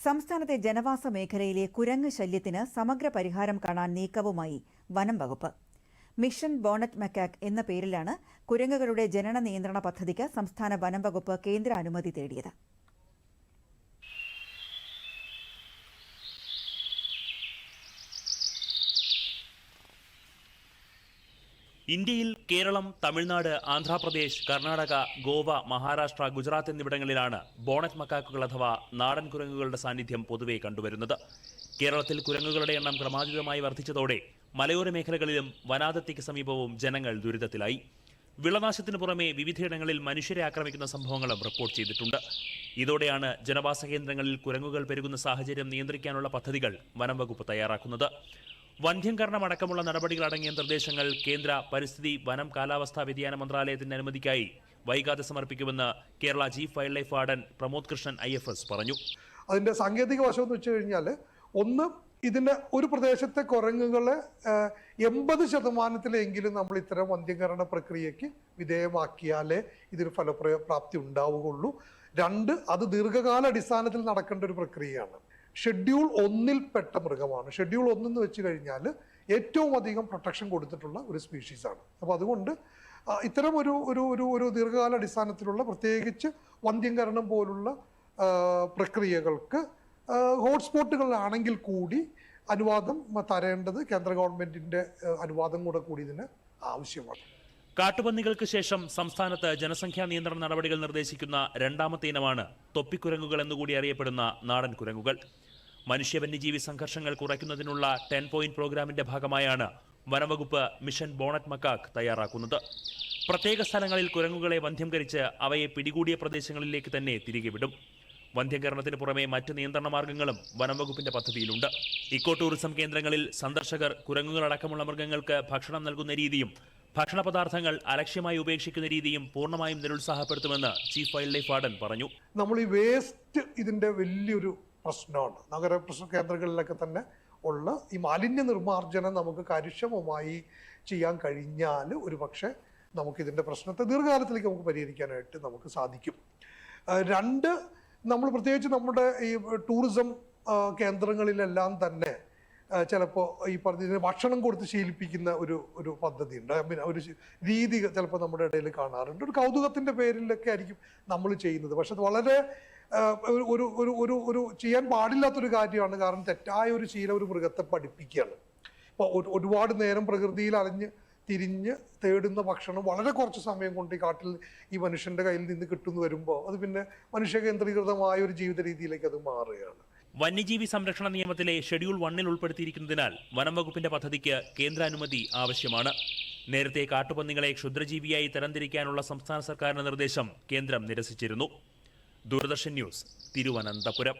സംസ്ഥാനത്തെ ജനവാസ മേഖലയിലെ കുരങ്ങ് ശല്യത്തിന് സമഗ്ര പരിഹാരം കാണാൻ നീക്കവുമായി വനം വകുപ്പ്. മിഷൻ ബോണറ്റ് മക്കാക്ക് എന്ന പേരിലാണ് കുരങ്ങുകളുടെ ജനന നിയന്ത്രണ പദ്ധതിക്ക് സംസ്ഥാന വനം വകുപ്പ് കേന്ദ്ര അനുമതി തേടിയത്. ഇന്ത്യയിൽ കേരളം, തമിഴ്നാട്, ആന്ധ്രാപ്രദേശ്, കർണാടക, ഗോവ, മഹാരാഷ്ട്ര, ഗുജറാത്ത് എന്നിവിടങ്ങളിലാണ് ബോണറ്റ് മക്കാക്കുകൾ അഥവാ നാടൻ കുരങ്ങുകളുടെ സാന്നിധ്യം പൊതുവെ കണ്ടുവരുന്നത്. കേരളത്തിൽ കുരങ്ങുകളുടെ എണ്ണം ക്രമാതീതമായി വർദ്ധിച്ചതോടെ മലയോര മേഖലകളിലും വനാതിർത്തിക്ക് സമീപവും ജനങ്ങൾ ദുരിതത്തിലായി. വിളനാശത്തിനു പുറമെ വിവിധയിടങ്ങളിൽ മനുഷ്യരെ ആക്രമിക്കുന്ന സംഭവങ്ങളും റിപ്പോർട്ട് ചെയ്തിട്ടുണ്ട്. ഇതോടെയാണ് ജനവാസ കേന്ദ്രങ്ങളിൽ കുരങ്ങുകൾ പെരുകുന്ന സാഹചര്യം നിയന്ത്രിക്കാനുള്ള പദ്ധതികൾ വനം വകുപ്പ് തയ്യാറാക്കുന്നത്. വന്ധ്യംകരണം അടക്കമുള്ള നടപടികൾ അടങ്ങിയ നിർദ്ദേശങ്ങൾ കേന്ദ്ര പരിസ്ഥിതി, വനം, കാലാവസ്ഥാ വ്യതിയാന മന്ത്രാലയത്തിന്റെ അനുമതിക്കായി വൈകാതെ സമർപ്പിക്കുമെന്ന് Kerala chief wild life warden Pramod Krishnan IFS പറഞ്ഞു. അതിന്റെ സാങ്കേതിക വശം എന്ന് വെച്ച് കഴിഞ്ഞാൽ, ഒന്ന്, ഇതിന്റെ ഒരു പ്രദേശത്തെ കുരങ്ങുകളെ 80% നമ്മൾ ഇത്തരം വന്ധ്യംകരണ പ്രക്രിയക്ക് വിധേയമാക്കിയാലേ ഇതിന് ഫലപ്രാപ്തി ഉണ്ടാവുകയുള്ളൂ. രണ്ട്, അത് ദീർഘകാല അടിസ്ഥാനത്തിൽ നടക്കേണ്ട ഒരു പ്രക്രിയയാണ്. ഷെഡ്യൂൾ 1-ൽ പെട്ട മൃഗമാണ്. ഷെഡ്യൂൾ 1 എന്ന് വെച്ച് കഴിഞ്ഞാൽ ഏറ്റവും അധികം പ്രൊട്ടക്ഷൻ കൊടുത്തിട്ടുള്ള ഒരു സ്പീഷീസാണ്. അപ്പോൾ അതുകൊണ്ട് ഇത്തരം ഒരു ഒരു ഒരു ഒരു ദീർഘകാല അടിസ്ഥാനത്തിലുള്ള പ്രത്യേകിച്ച് വന്ധ്യംകരണം പോലുള്ള പ്രക്രിയകൾക്ക് ഹോട്ട്സ്പോട്ടുകളിലാണെങ്കിൽ കൂടി അനുവാദം തരേണ്ടത് കേന്ദ്ര ഗവൺമെന്റിന്റെ അനുവാദം കൂടി ഇതിന് ആവശ്യമാണ്. കാട്ടുപന്നികൾക്ക് ശേഷം സംസ്ഥാനത്ത് ജനസംഖ്യാ നിയന്ത്രണ നടപടികൾ നിർദ്ദേശിക്കുന്ന രണ്ടാമത്തെ ഇനമാണ് തൊപ്പിക്കുരങ്ങുകൾ എന്നുകൂടി അറിയപ്പെടുന്ന നാടൻ കുരങ്ങുകൾ. മനുഷ്യ വന്യജീവി സംഘർഷങ്ങൾ കുറയ്ക്കുന്നതിനുള്ള 10 പോയിന്റ് പ്രോഗ്രാമിന്റെ ഭാഗമായാണ് വനംവകുപ്പ് മിഷൻ ബോണറ്റ് മക്കാക്ക് തയ്യാറാക്കുന്നത്. പ്രത്യേക സ്ഥലങ്ങളിൽ കുരങ്ങുകളെ വന്ധ്യംകരിച്ച് അവയെ പിടികൂടിയ പ്രദേശങ്ങളിലേക്ക് തന്നെ തിരികെ വിടും. വന്ധ്യംകരണത്തിന് പുറമെ മറ്റ് നിയന്ത്രണ മാർഗങ്ങളും വനംവകുപ്പിന്റെ പദ്ധതിയിലുണ്ട്. ഇക്കോ ടൂറിസം കേന്ദ്രങ്ങളിൽ സന്ദർശകർ കുരങ്ങുകളടക്കമുള്ള മൃഗങ്ങൾക്ക് ഭക്ഷണം നൽകുന്ന രീതിയും ഭക്ഷണ പദാർത്ഥങ്ങൾ അലക്ഷ്യമായി ഉപേക്ഷിക്കുന്ന രീതിയും പൂർണ്ണമായും നിരുത്സാഹപ്പെടുത്തുമെന്ന് ചീഫ് വൈൽഡ് ലൈഫ് വാർഡൻ പറഞ്ഞു. നമ്മൾ ഈ വേസ്റ്റ് ഇതിന്റെ വലിയൊരു പ്രശ്നമാണ്. നഗര കേന്ദ്രങ്ങളിലൊക്കെ തന്നെ ഉള്ള ഈ മാലിന്യ നിർമ്മാർജ്ജനം നമുക്ക് കാര്യക്ഷമമായി ചെയ്യാൻ കഴിഞ്ഞാൽ ഒരുപക്ഷെ നമുക്കിതിൻ്റെ പ്രശ്നത്തെ ദീർഘകാലത്തിലേക്ക് നമുക്ക് പരിഹരിക്കാനായിട്ട് നമുക്ക് സാധിക്കും. രണ്ട്, നമ്മൾ പ്രത്യേകിച്ച് നമ്മുടെ ഈ ടൂറിസം കേന്ദ്രങ്ങളിലെല്ലാം തന്നെ ചിലപ്പോൾ ഈ പറഞ്ഞ ഭക്ഷണം കൊടുത്ത് ശീലിപ്പിക്കുന്ന ഒരു പദ്ധതി ഉണ്ട്. ഒരു രീതി ചിലപ്പോൾ നമ്മുടെ ഇടയിൽ കാണാറുണ്ട്. ഒരു കൗതുകത്തിൻ്റെ പേരിലൊക്കെ ആയിരിക്കും നമ്മൾ ചെയ്യുന്നത്. പക്ഷെ അത് വളരെ ഒരു ഒരു ഒരു ഒരു ചെയ്യാൻ പാടില്ലാത്തൊരു കാര്യമാണ്. കാരണം തെറ്റായ ഒരു ശീലം ഒരു മൃഗത്തെ പഠിപ്പിക്കുകയാണ്. ഇപ്പോൾ ഒരുപാട് നേരം പ്രകൃതിയിൽ അലഞ്ഞ് തിരിഞ്ഞ് തേടുന്ന ഭക്ഷണം വളരെ കുറച്ച് സമയം കൊണ്ട് ഈ കാട്ടിൽ ഈ മനുഷ്യന്റെ കയ്യിൽ നിന്ന് കിട്ടുന്നു വരുമ്പോൾ അത് പിന്നെ മനുഷ്യ കേന്ദ്രീകൃതമായ ഒരു ജീവിത രീതിയിലേക്ക് അത് മാറുകയാണ്. വന്യജീവി സംരക്ഷണ നിയമത്തിലെ ഷെഡ്യൂൾ 1-ൽ ഉൾപ്പെടുത്തിയിരിക്കുന്നതിനാൽ വനം വകുപ്പിന്റെ പദ്ധതിക്ക് കേന്ദ്ര അനുമതി ആവശ്യമാണ്. നേരത്തെ കാട്ടുപന്നികളെ ക്ഷുദ്രജീവിയായി തരംതിരിക്കാനുള്ള സംസ്ഥാന സർക്കാരിന്റെ നിർദ്ദേശം കേന്ദ്രം നിരസിച്ചിരുന്നു. ദൂരദർശൻ ന്യൂസ്, തിരുവനന്തപുരം.